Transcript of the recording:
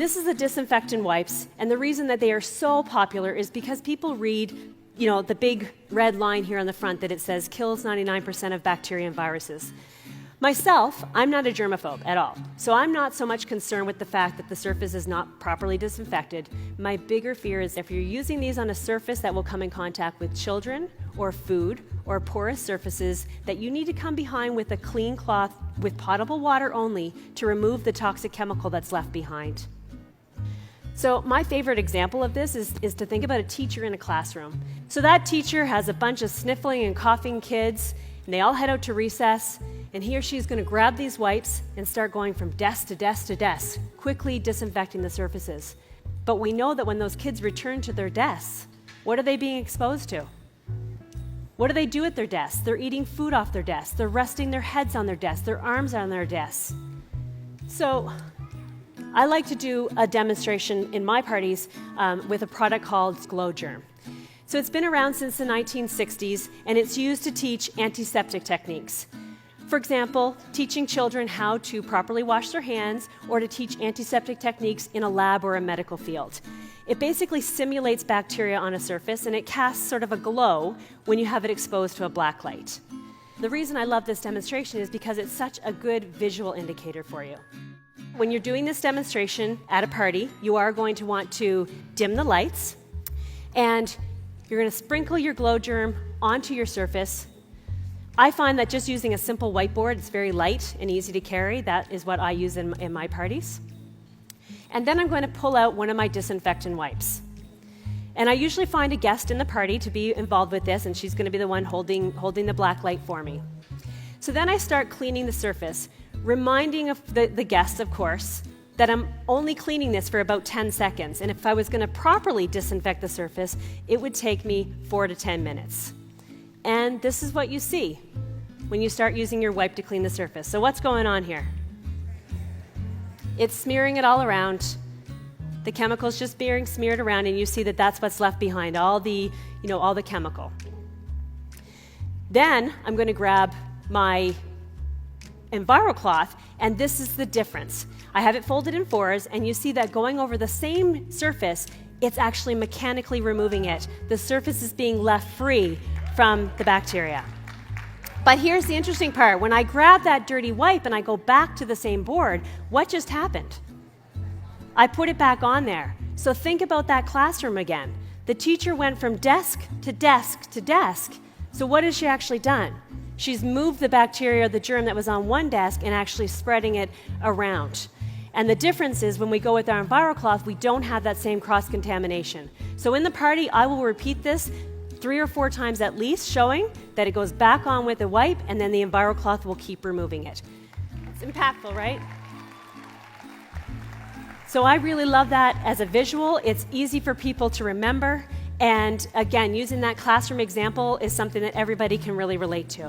this is the disinfectant wipes, and the reason that they are so popular is because people read, the big red line here on the front that it says kills 99% of bacteria and viruses. Myself, I'm not a germaphobe at all, so I'm not so much concerned with the fact that the surface is not properly disinfected. My bigger fear is if you're using these on a surface that will come in contact with children or food or porous surfaces, that you need to come behind with a clean cloth with potable water only to remove the toxic chemical that's left behind. So my favorite example of this is to think about a teacher in a classroom. So that teacher has a bunch of sniffling and coughing kids, and they all head out to recess, and he or she is going to grab these wipes and start going from desk to desk to desk, quickly disinfecting the surfaces. But we know that when those kids return to their desks, what are they being exposed to? What do they do at their desks? They're eating food off their desks. They're resting their heads on their desks, their arms on their desks. So I like to do a demonstration in my parties with a product called Glow Germ. So it's been around since the 1960s, and it's used to teach antiseptic techniques. For example, teaching children how to properly wash their hands or to teach antiseptic techniques in a lab or a medical field. It basically simulates bacteria on a surface, and it casts sort of a glow when you have it exposed to a black light. The reason I love this demonstration is because it's such a good visual indicator for you. When you're doing this demonstration at a party, you are going to want to dim the lights, and you're going to sprinkle your Glow Germ onto your surface. I find that just using a simple whiteboard, it's very light and easy to carry. That is what I use in my parties. And then I'm going to pull out one of my disinfectant wipes. And I usually find a guest in the party to be involved with this, and she's going to be the one holding the black light for me. So then I start cleaning the surface, reminding the guests, of course, that I'm only cleaning this for about 10 seconds. And if I was going to properly disinfect the surface, it would take me 4 to 10 minutes. And this is what you see when you start using your wipe to clean the surface. So what's going on here? It's smearing it all around. The chemical's just being smeared around, and you see that that's what's left behind, all the chemical. Then I'm going to grab my Envirocloth, and this is the difference. I have it folded in 4s, and you see that going over the same surface, it's actually mechanically removing it. The surface is being left free from the bacteria. But here's the interesting part. When I grab that dirty wipe and I go back to the same board, what just happened? I put it back on there. So think about that classroom again. The teacher went from desk to desk to desk. So what has she actually done? She's moved the bacteria, the germ that was on one desk, and actually spreading it around. And the difference is when we go with our Envirocloth, we don't have that same cross-contamination. So in the party, I will repeat this 3 or 4 times at least, showing that it goes back on with the wipe, and then the Envirocloth will keep removing it. It's impactful, right? So I really love that as a visual. It's easy for people to remember. And again, using that classroom example is something that everybody can really relate to.